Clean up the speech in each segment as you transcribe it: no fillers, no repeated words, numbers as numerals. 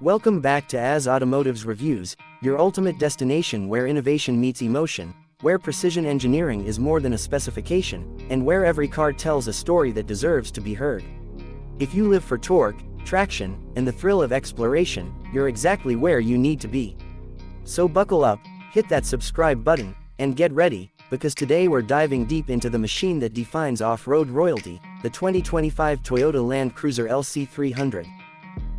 Welcome back to AZ Automotives Reviews, your ultimate destination where innovation meets emotion, where precision engineering is more than a specification, and where every car tells a story that deserves to be heard. If you live for torque, traction, and the thrill of exploration, you're exactly where you need to be. So buckle up, hit that subscribe button, and get ready, because today we're diving deep into the machine that defines off-road royalty, the 2025 Toyota Land Cruiser LC300.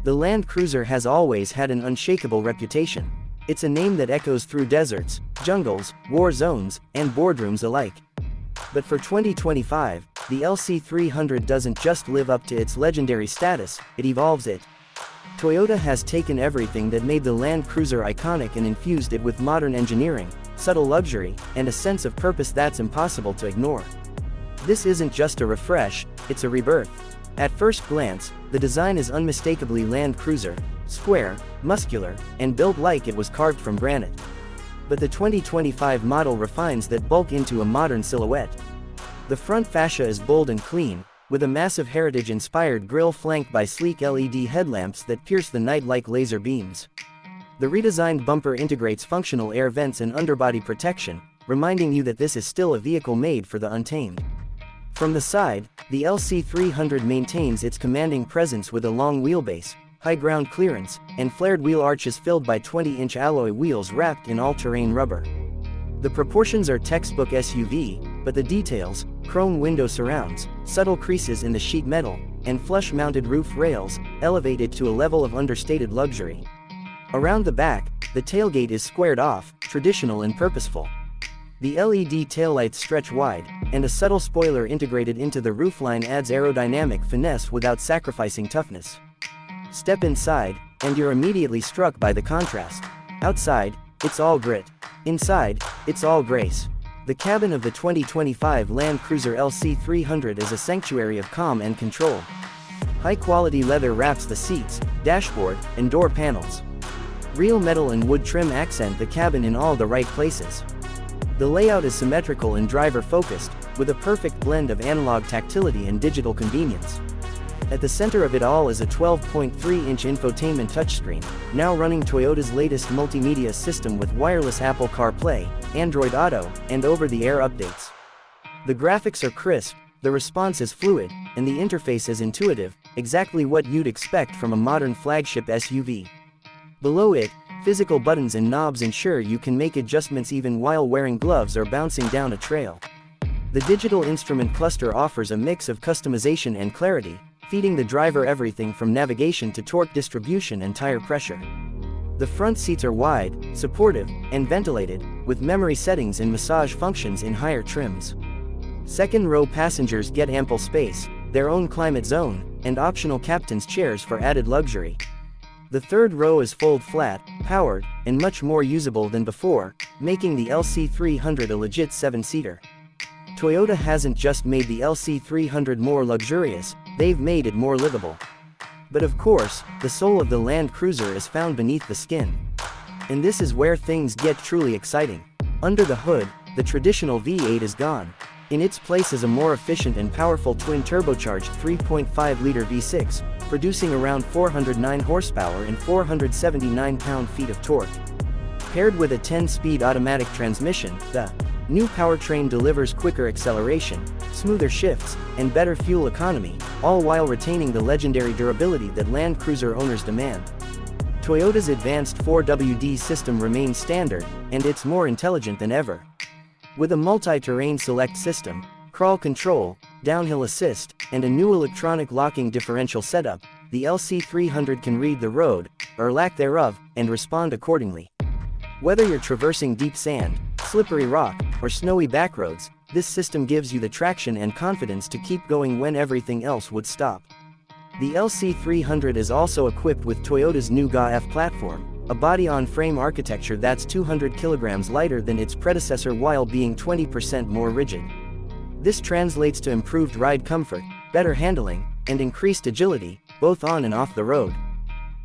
The Land Cruiser has always had an unshakable reputation. It's a name that echoes through deserts, jungles, war zones, and boardrooms alike. But for 2025, the LC300 doesn't just live up to its legendary status, it evolves it. Toyota has taken everything that made the Land Cruiser iconic and infused it with modern engineering, subtle luxury, and a sense of purpose that's impossible to ignore. This isn't just a refresh, it's a rebirth. At first glance, the design is unmistakably Land Cruiser, square, muscular, and built like it was carved from granite. But the 2025 model refines that bulk into a modern silhouette. The front fascia is bold and clean, with a massive heritage-inspired grille flanked by sleek LED headlamps that pierce the night like laser beams. The redesigned bumper integrates functional air vents and underbody protection, reminding you that this is still a vehicle made for the untamed. From the side, the LC300 maintains its commanding presence with a long wheelbase, high ground clearance, and flared wheel arches filled by 20-inch alloy wheels wrapped in all-terrain rubber. The proportions are textbook SUV, but the details, chrome window surrounds, subtle creases in the sheet metal, and flush-mounted roof rails, elevate it to a level of understated luxury. Around the back, the tailgate is squared off, traditional and purposeful. The LED taillights stretch wide, and a subtle spoiler integrated into the roofline adds aerodynamic finesse without sacrificing toughness. Step inside, and you're immediately struck by the contrast. Outside, it's all grit. Inside, it's all grace. The cabin of the 2025 Land Cruiser LC300 is a sanctuary of calm and control. High-quality leather wraps the seats, dashboard, and door panels. Real metal and wood trim accent the cabin in all the right places. The layout is symmetrical and driver-focused, with a perfect blend of analog tactility and digital convenience. At the center of it all is a 12.3-inch infotainment touchscreen, now running Toyota's latest multimedia system with wireless Apple CarPlay, Android Auto, and over-the-air updates. The graphics are crisp, the response is fluid, and the interface is intuitive, exactly what you'd expect from a modern flagship SUV. Below it, physical buttons and knobs ensure you can make adjustments even while wearing gloves or bouncing down a trail. The digital instrument cluster offers a mix of customization and clarity, feeding the driver everything from navigation to torque distribution and tire pressure. The front seats are wide, supportive, and ventilated, with memory settings and massage functions in higher trims. Second-row passengers get ample space, their own climate zone, and optional captain's chairs for added luxury. The third row is fold-flat, powered, and much more usable than before, making the LC300 a legit 7-seater. Toyota hasn't just made the LC300 more luxurious, they've made it more livable. But of course, the soul of the Land Cruiser is found beneath the skin. And this is where things get truly exciting. Under the hood, the traditional V8 is gone. In its place is a more efficient and powerful twin-turbocharged 3.5-liter V6, producing around 409 horsepower and 479 pound-feet of torque. Paired with a 10-speed automatic transmission, the new powertrain delivers quicker acceleration, smoother shifts, and better fuel economy, all while retaining the legendary durability that Land Cruiser owners demand. Toyota's advanced 4WD system remains standard, and it's more intelligent than ever. With a multi-terrain select system, crawl control, downhill assist, and a new electronic locking differential setup, the LC300 can read the road, or lack thereof, and respond accordingly. Whether you're traversing deep sand, slippery rock, or snowy backroads, this system gives you the traction and confidence to keep going when everything else would stop. The LC300 is also equipped with Toyota's new TNGA-F Platform, a body-on-frame architecture that's 200 kilograms lighter than its predecessor while being 20% more rigid. This translates to improved ride comfort, better handling, and increased agility, both on and off the road.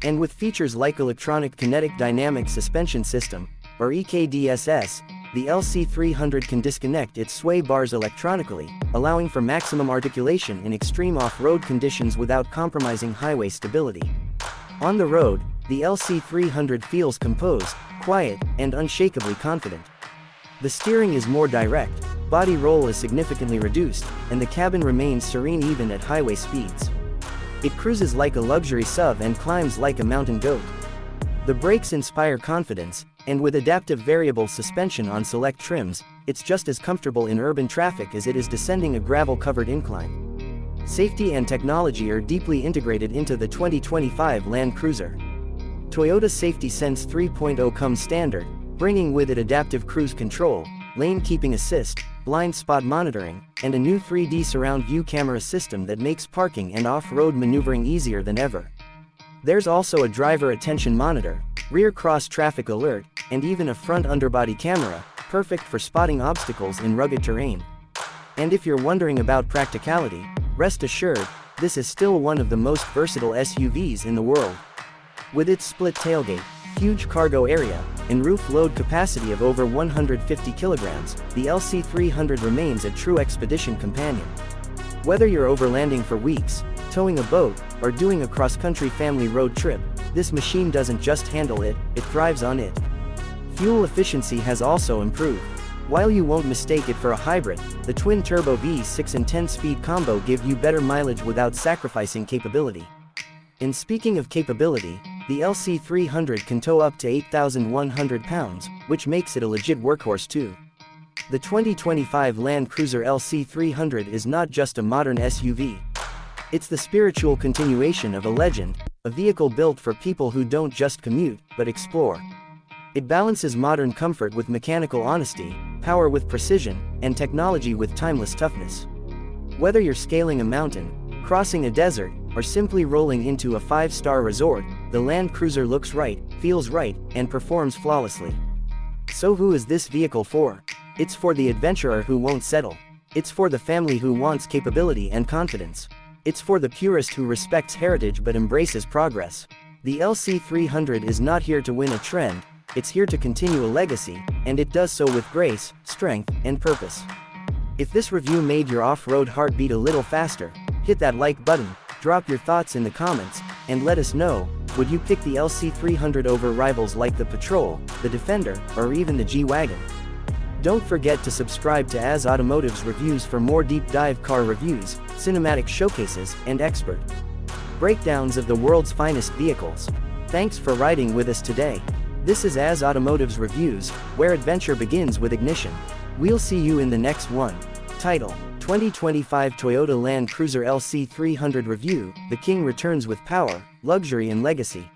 And with features like Electronic Kinetic Dynamic Suspension System, or EKDSS, the LC300 can disconnect its sway bars electronically, allowing for maximum articulation in extreme off-road conditions without compromising highway stability. On the road, the LC300 feels composed, quiet, and unshakably confident. The steering is more direct, body roll is significantly reduced, and the cabin remains serene even at highway speeds. It cruises like a luxury SUV and climbs like a mountain goat. The brakes inspire confidence, and with adaptive variable suspension on select trims, it's just as comfortable in urban traffic as it is descending a gravel-covered incline. Safety and technology are deeply integrated into the 2025 Land Cruiser. Toyota Safety Sense 3.0 comes standard, bringing with it adaptive cruise control, lane keeping assist, blind spot monitoring, and a new 3D surround view camera system that makes parking and off-road maneuvering easier than ever. There's also a driver attention monitor, rear cross traffic alert, and even a front underbody camera, perfect for spotting obstacles in rugged terrain. And if you're wondering about practicality, rest assured, this is still one of the most versatile SUVs in the world. With its split tailgate, huge cargo area, and roof load capacity of over 150 kilograms, the LC300 remains a true expedition companion. Whether you're overlanding for weeks, towing a boat, or doing a cross-country family road trip, this machine doesn't just handle it, it thrives on it. Fuel efficiency has also improved. While you won't mistake it for a hybrid, the twin-turbo V6 and 10-speed combo give you better mileage without sacrificing capability. And speaking of capability, the LC300 can tow up to 8,100 pounds, which makes it a legit workhorse too. The 2025 Land Cruiser LC300 is not just a modern SUV. It's the spiritual continuation of a legend, a vehicle built for people who don't just commute, but explore. It balances modern comfort with mechanical honesty, power with precision, and technology with timeless toughness. Whether you're scaling a mountain, crossing a desert, or simply rolling into a 5-star resort, the Land Cruiser looks right, feels right, and performs flawlessly. So who is this vehicle for? It's for the adventurer who won't settle. It's for the family who wants capability and confidence. It's for the purist who respects heritage but embraces progress. The LC300 is not here to win a trend, it's here to continue a legacy, and it does so with grace, strength, and purpose. If this review made your off-road heart beat a little faster, hit that like button, drop your thoughts in the comments, and let us know, would you pick the LC300 over rivals like the Patrol, the Defender, or even the G-Wagon? Don't forget to subscribe to AZ Automotives Reviews for more deep-dive car reviews, cinematic showcases, and expert breakdowns of the world's finest vehicles. Thanks for riding with us today. This is AZ Automotives Reviews, where adventure begins with ignition. We'll see you in the next one. Title: 2025 Toyota Land Cruiser LC300 Review. The King returns with power, luxury and legacy.